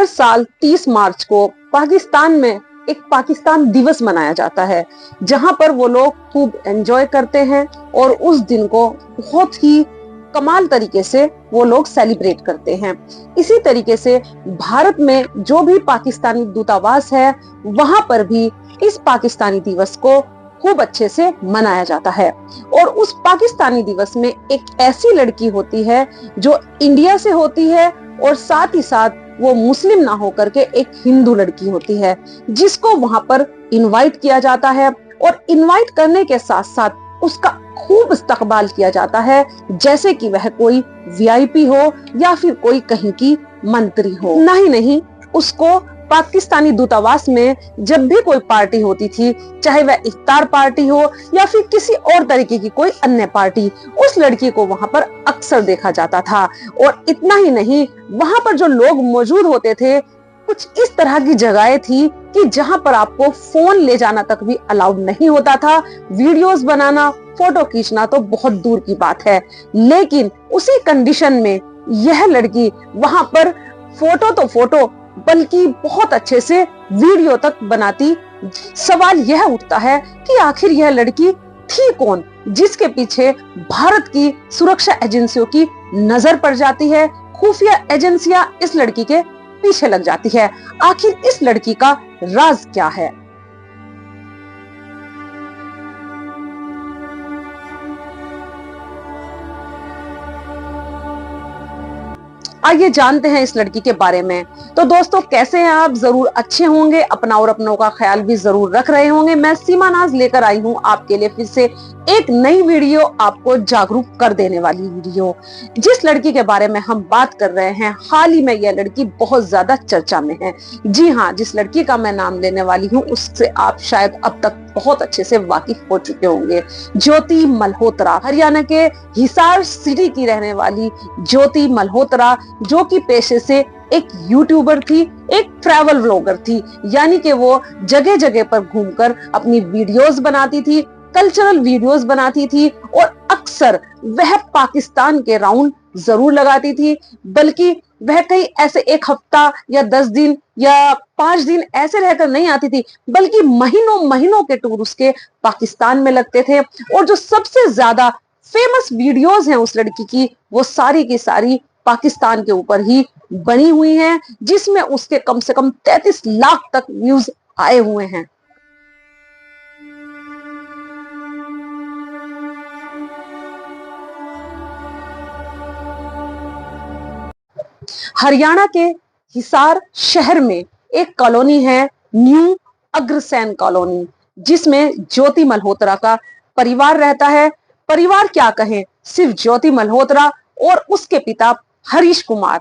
हर साल 30 मार्च को पाकिस्तान में एक पाकिस्तान दिवस मनाया जाता है, जहां पर वो लोग खूब एंजॉय करते हैं और उस दिन को बहुत ही कमाल तरीके से वो लोग सेलिब्रेट करते हैं। इसी तरीके से भारत में जो भी पाकिस्तानी दूतावास है, वहां पर भी इस पाकिस्तानी दिवस को खूब अच्छे से मनाया जाता है। और उस पाकिस्तानी दिवस में एक ऐसी लड़की होती है जो इंडिया से होती है और साथ ही साथ वो मुस्लिम ना होकर के एक हिंदू लड़की होती है, जिसको वहां पर इनवाइट किया जाता है। और इनवाइट करने के साथ साथ उसका खूब इस्तकबाल किया जाता है, जैसे कि वह कोई वीआईपी हो या फिर कोई कहीं की मंत्री हो। नहीं, उसको पाकिस्तानी दूतावास में जब भी कोई पार्टी होती थी, चाहे वह इफ्तार पार्टी हो या फिर किसी और तरीके की कोई अन्य पार्टी, उस लड़की को वहां पर अक्सर देखा जाता था। और इतना ही नहीं, वहां पर जो लोग मौजूद होते थे, कुछ इस तरह की जगहें थी कि जहां पर आपको फोन ले जाना तक भी अलाउड नहीं होता था। वीडियोस बनाना, फोटो खींचना तो बहुत दूर की बात है। लेकिन उसी कंडीशन में यह लड़की वहां पर फोटो बल्कि बहुत अच्छे से वीडियो तक बनाती। सवाल यह उठता है कि आखिर यह लड़की थी कौन, जिसके पीछे भारत की सुरक्षा एजेंसियों की नजर पड़ जाती है। खुफिया एजेंसियां इस लड़की के पीछे लग जाती है। आखिर इस लड़की का राज क्या है? आइए जानते हैं इस लड़की के बारे में। तो दोस्तों, कैसे हैं आप? जरूर अच्छे होंगे, अपना और अपनों का ख्याल भी जरूर रख रहे होंगे। मैं सीमा नाज लेकर आई हूं आपके लिए फिर से एक नई वीडियो, आपको जागरूक कर देने वाली वीडियो। जिस लड़की के बारे में हम बात कर रहे हैं, हाल ही में यह लड़की बहुत ज्यादा चर्चा में है। जी हाँ, जिस लड़की का मैं नाम लेने वाली हूँ उससे आप शायद अब तक बहुत अच्छे से वाकिफ हो चुके होंगे। ज्योति मल्होत्रा, हरियाणा के हिसार सिटी की रहने वाली ज्योति मल्होत्रा, जो कि पेशे से एक यूट्यूबर थी, एक ट्रैवल व्लॉगर थी। यानी कि वो जगह जगह पर घूमकर अपनी वीडियोस बनाती थी, कल्चरल वीडियोस बनाती थी और अक्सर वह पाकिस्तान के राउंड जरूर लगाती थी। बल्कि वह कहीं ऐसे एक हफ्ता या 10 दिन या 5 दिन ऐसे रहकर नहीं आती थी, बल्कि महीनों के टूर उसके पाकिस्तान में लगते थे। और जो सबसे ज्यादा फेमस वीडियोस हैं उस लड़की की, वो सारी की सारी पाकिस्तान के ऊपर ही बनी हुई हैं, जिसमें उसके कम से कम 33 लाख तक व्यूज आए हुए हैं। हरियाणा के हिसार शहर में एक कॉलोनी है, न्यू अग्रसेन कॉलोनी, जिसमें ज्योति मल्होत्रा का परिवार रहता है। परिवार क्या कहें, सिर्फ ज्योति मल्होत्रा और उसके पिता हरीश कुमार।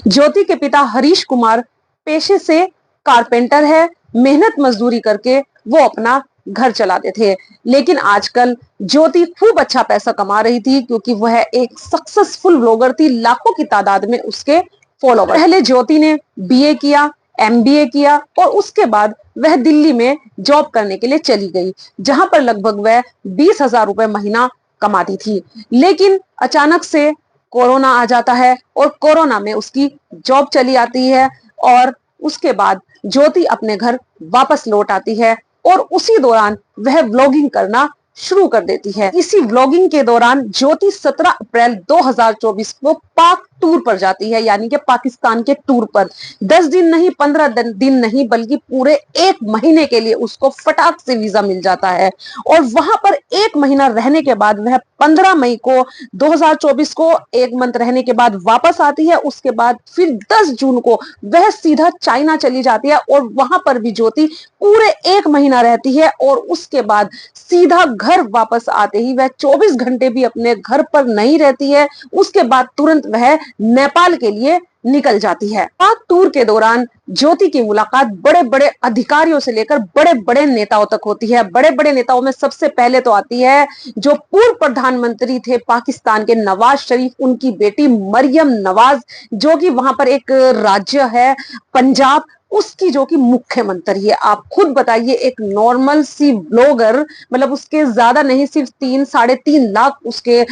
ज्योति के पिता हरीश कुमार पेशे से कारपेंटर है, मेहनत मजदूरी करके वो अपना घर चलाते थे। लेकिन आजकल ज्योति खूब अच्छा पैसा कमा रही थी, क्योंकि वह एक सक्सेसफुल ब्लॉगर थी, लाखों की तादाद में उसके फॉलोवर। पहले ज्योति ने बीए किया, एमबीए किया और उसके बाद वह दिल्ली में जॉब करने के लिए चली गई, जहां पर लगभग वह 20,000 रुपए महीना कमाती थी। लेकिन अचानक से कोरोना आ जाता है और कोरोना में उसकी जॉब चली आती है और उसके बाद ज्योति अपने घर वापस लौट आती है और उसी दौरान वह व्लॉगिंग करना शुरू कर देती है। इसी व्लॉगिंग के दौरान ज्योति 17 अप्रैल 2024 को पाक टूर पर जाती है, यानी कि पाकिस्तान के टूर पर। 10 दिन नहीं, 15 दिन नहीं, बल्कि पूरे 1 महीने के लिए उसको फटाक से वीजा मिल जाता है। और वहां पर 1 महीना रहने के बाद वह 15 मई को 2024 को 1 मंथ रहने के बाद वापस आती है। उसके बाद फिर 10 जून को वह सीधा चाइना चली जाती है और वहां पर भी ज्योति पूरे 1 महीना रहती है। और उसके बाद सीधा घर वापस आते ही वह 24 घंटे भी अपने घर पर नहीं रहती है। उसके बाद तुरंत वह नेपाल के लिए निकल जाती है। पाक टूर के दौरान ज्योति की मुलाकात बड़े बड़े अधिकारियों से लेकर बड़े बड़े नेताओं तक होती है। बड़े बड़े नेताओं में सबसे पहले तो आती है जो पूर्व प्रधानमंत्री थे पाकिस्तान के, नवाज शरीफ, उनकी बेटी मरियम नवाज, जो कि वहां पर एक राज्य है पंजाब, उसकी जो कि मुख्यमंत्री है। आप खुद बताइए, एक नॉर्मल सी ब्लॉगर, मतलब उसके ज्यादा नहीं, सिर्फ 3-3.5 लाख उसके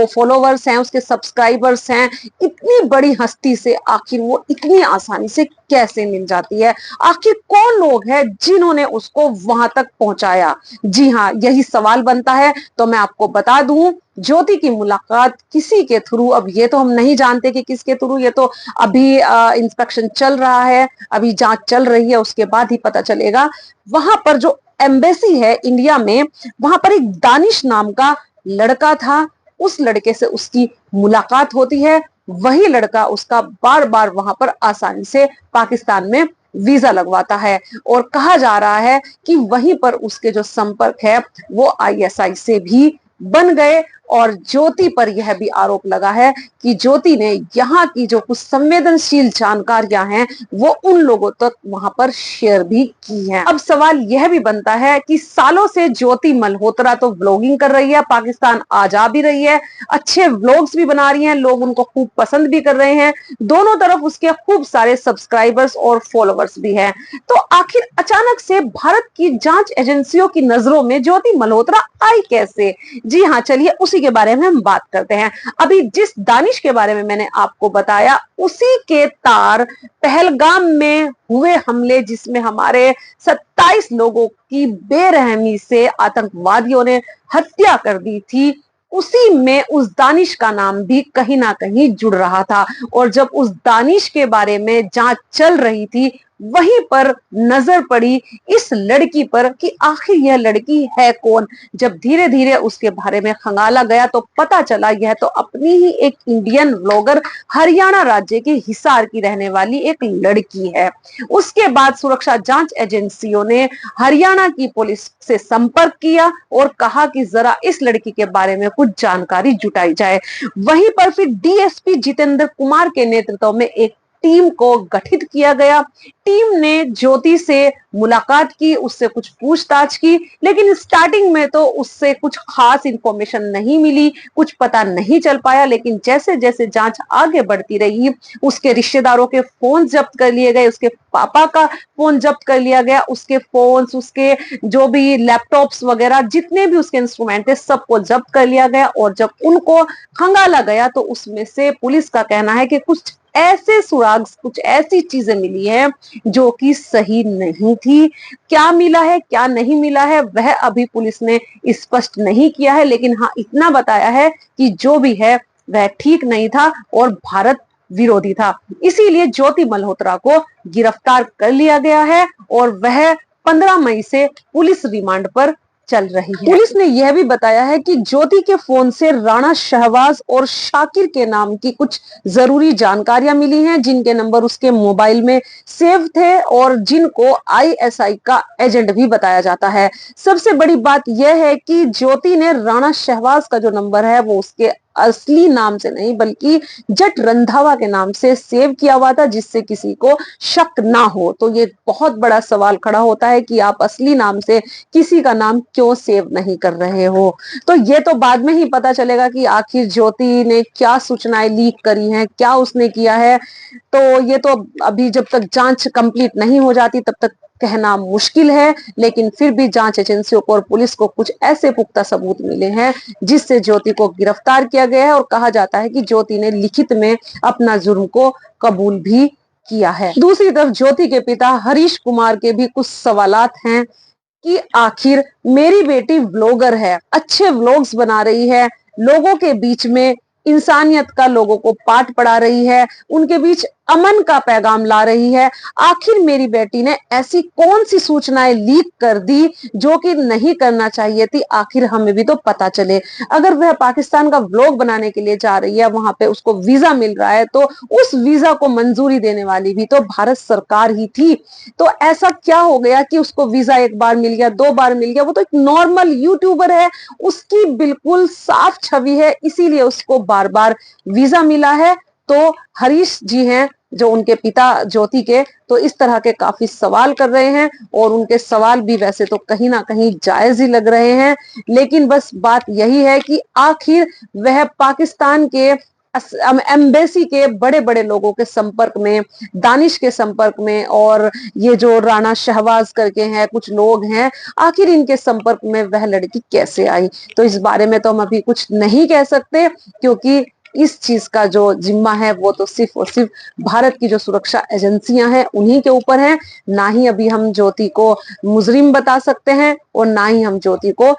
फॉलोवर्स हैं, उसके सब्सक्राइबर्स हैं। इतनी बड़ी हस्ती से आखिर वो इतनी आसानी से कैसे मिल जाती है? आखिर कौन लोग हैं जिन्होंने उसको वहां तक पहुंचाया? जी हाँ, यही सवाल बनता है। तो मैं आपको बता दूं, ज्योति की मुलाकात किसी के थ्रू, अब ये तो हम नहीं जानते कि किसके थ्रू, ये तो अभी इंस्पेक्शन चल रहा है, अभी जांच चल रही है, उसके बाद ही पता चलेगा। वहां पर जो एम्बेसी है इंडिया में, वहां पर एक दानिश नाम का लड़का था। उस लड़के से उसकी मुलाकात होती है। वही लड़का उसका बार बार वहां पर आसानी से पाकिस्तान में वीजा लगवाता है, और कहा जा रहा है कि वहीं पर उसके जो संपर्क है वो आईएसआई से भी बन गए। और ज्योति पर यह भी आरोप लगा है कि ज्योति ने यहाँ की जो कुछ संवेदनशील जानकारियां हैं वो उन लोगों तक वहां पर शेयर भी की हैं। अब सवाल यह भी बनता है कि सालों से ज्योति मल्होत्रा तो व्लॉगिंग कर रही है, पाकिस्तान आ जा भी रही है, अच्छे व्लॉग्स भी बना रही हैं, लोग उनको खूब पसंद भी कर रहे हैं, दोनों तरफ उसके खूब सारे सब्सक्राइबर्स और फॉलोवर्स भी हैं। तो आखिर अचानक से भारत की जांच एजेंसियों की नजरों में ज्योति मल्होत्रा आई कैसे? जी हाँ, चलिए उसी के बारे में हम बात करते हैं। अभी जिस दानिश के बारे में मैंने आपको बताया, उसी के तार पहलगाम में हुए हमले, जिसमें हमारे 27 लोगों की बेरहमी से आतंकवादियों ने हत्या कर दी थी, उसी में उस दानिश का नाम भी कहीं ना कहीं जुड़ रहा था। और जब उस दानिश के बारे में जांच चल रही थी, वहीं पर नजर पड़ी इस लड़की पर कि आखिर यह लड़की है कौन। जब धीरे धीरे उसके बारे में खंगाला गया तो पता चला यह तो अपनी ही एक इंडियन ब्लॉगर, हरियाणा राज्य के हिसार की रहने वाली एक लड़की है। उसके बाद सुरक्षा जांच एजेंसियों ने हरियाणा की पुलिस से संपर्क किया और कहा कि जरा इस लड़की के बारे में कुछ जानकारी जुटाई जाए। वहीं पर फिर डीएसपी जितेंद्र कुमार के नेतृत्व में एक टीम को गठित किया गया। टीम ने ज्योति से मुलाकात की, उससे कुछ पूछताछ की, लेकिन स्टार्टिंग में तो उससे कुछ खास इंफॉर्मेशन नहीं मिली, कुछ पता नहीं चल पाया। लेकिन जैसे जैसे जांच आगे बढ़ती रही, उसके रिश्तेदारों के फोन जब्त कर लिए गए, उसके पापा का फोन जब्त कर लिया गया, उसके फोन्स, उसके जो भी लैपटॉप्स वगैरह जितने भी उसके इंस्ट्रूमेंट थे सबको जब्त कर लिया गया। और जब उनको खंगाला गया तो उसमें से पुलिस का कहना है कि कुछ ऐसे सुराग, कुछ ऐसी चीजें मिली है जो कि सही नहीं थी। क्या मिला है, क्या नहीं मिला है, वह अभी पुलिस ने स्पष्ट नहीं किया है। लेकिन हाँ, इतना बताया है कि जो भी है वह ठीक नहीं था और भारत विरोधी था। इसीलिए ज्योति मल्होत्रा को गिरफ्तार कर लिया गया है और वह 15 मई से पुलिस रिमांड पर चल रही है। पुलिस ने यह भी बताया है कि ज्योति के फोन से राणा शहबाज और शाकिर के नाम की कुछ जरूरी जानकारियां मिली हैं, जिनके नंबर उसके मोबाइल में सेव थे और जिनको आईएसआई का एजेंट भी बताया जाता है। सबसे बड़ी बात यह है कि ज्योति ने राणा शहबाज का जो नंबर है वो उसके असली नाम से नहीं बल्कि जट रंधावा के नाम से सेव किया हुआ था, जिससे किसी को शक ना हो। तो ये बहुत बड़ा सवाल खड़ा होता है कि आप असली नाम से किसी का नाम क्यों सेव नहीं कर रहे हो। तो ये तो बाद में ही पता चलेगा कि आखिर ज्योति ने क्या सूचनाएं लीक करी हैं, क्या उसने किया है। तो ये तो अभी जब तक जांच कंप्लीट नहीं हो जाती तब तक कहना मुश्किल है। लेकिन फिर भी जांच एजेंसियों को और पुलिस को कुछ ऐसे पुख्ता सबूत मिले हैं जिससे ज्योति को गिरफ्तार किया गया है। और कहा जाता है कि ज्योति ने लिखित में अपना जुर्म को कबूल भी किया है। दूसरी तरफ ज्योति के पिता हरीश कुमार के भी कुछ सवालात हैं कि आखिर मेरी बेटी व्लॉगर है, अच्छे व्लॉग्स बना रही है, लोगों के बीच में इंसानियत का लोगों को पाठ पढ़ा रही है, उनके बीच अमन का पैगाम ला रही है, आखिर मेरी बेटी ने ऐसी कौन सी सूचनाएं लीक कर दी जो कि नहीं करना चाहिए थी? आखिर हमें भी तो पता चले। अगर वह पाकिस्तान का व्लॉग बनाने के लिए जा रही है, वहां पे उसको वीजा मिल रहा है, तो उस वीजा को मंजूरी देने वाली भी तो भारत सरकार ही थी। तो ऐसा क्या हो गया कि उसको वीजा एक बार मिल गया, 2 बार मिल गया? वो तो एक नॉर्मल यूट्यूबर है, उसकी बिल्कुल साफ छवि है, इसीलिए उसको बार बार वीजा मिला है। तो हरीश जी हैं जो उनके पिता ज्योति के, तो इस तरह के काफी सवाल कर रहे हैं और उनके सवाल भी वैसे तो कहीं ना कहीं जायज ही लग रहे हैं। लेकिन बस बात यही है कि आखिर वह पाकिस्तान के एम्बेसी के बड़े बड़े लोगों के संपर्क में, दानिश के संपर्क में, और ये जो राणा शहबाज करके हैं कुछ लोग हैं, आखिर इनके संपर्क में वह लड़की कैसे आई? तो इस बारे में तो हम अभी कुछ नहीं कह सकते, क्योंकि इस चीज का जो जिम्मा है वो तो सिर्फ और सिर्फ भारत की जो सुरक्षा एजेंसियां हैं उन्हीं के ऊपर है। ना ही अभी हम ज्योति को मुजरिम बता सकते हैं और ना ही हम ज्योति को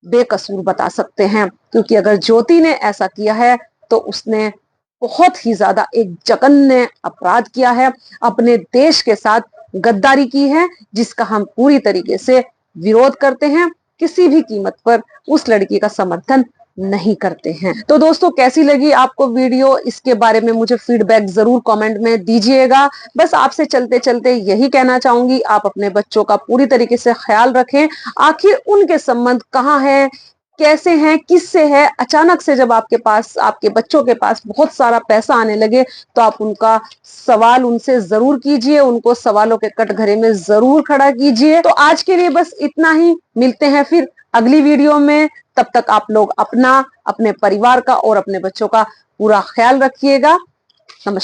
बेकसूर बता सकते हैं, क्योंकि अगर ज्योति ने ऐसा किया है तो उसने बहुत ही ज्यादा एक जघन्य अपराध किया है, अपने देश के साथ गद्दारी की है, जिसका हम पूरी तरीके से विरोध करते हैं। किसी भी कीमत पर उस लड़की का समर्थन नहीं करते हैं। तो दोस्तों, कैसी लगी आपको वीडियो, इसके बारे में मुझे फीडबैक जरूर कमेंट में दीजिएगा। बस आपसे चलते चलते यही कहना चाहूंगी, आप अपने बच्चों का पूरी तरीके से ख्याल रखें। आखिर उनके संबंध कहाँ हैं, कैसे हैं, किससे है? अचानक से जब आपके पास, आपके बच्चों के पास बहुत सारा पैसा आने लगे, तो आप उनका सवाल उनसे जरूर कीजिए, उनको सवालों के कटघरे में जरूर खड़ा कीजिए। तो आज के लिए बस इतना ही, मिलते हैं फिर अगली वीडियो में। तब तक आप लोग अपना, अपने परिवार का और अपने बच्चों का पूरा ख्याल रखिएगा। नमस्कार।